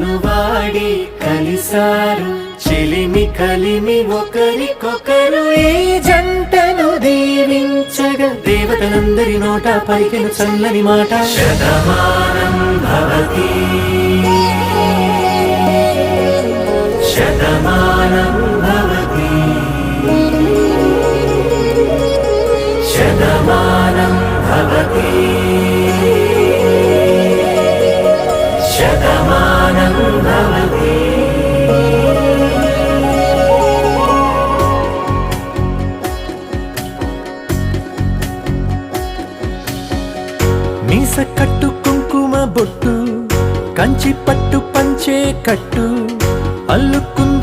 మనువాడి కలిసారు చెలిమి కలిమి ఒకరికొకరు ఈ జంటను దీవించగా దేవతలందరి నోట పలికిన చల్లని మాట శతమానం భవతి శతమానం భవతి శతమానం భవతి శతమానం భవతి. మీస కట్టు కుంకుమ బొట్టు కంచి పట్టు పంచే కట్టు అల్లుకున్న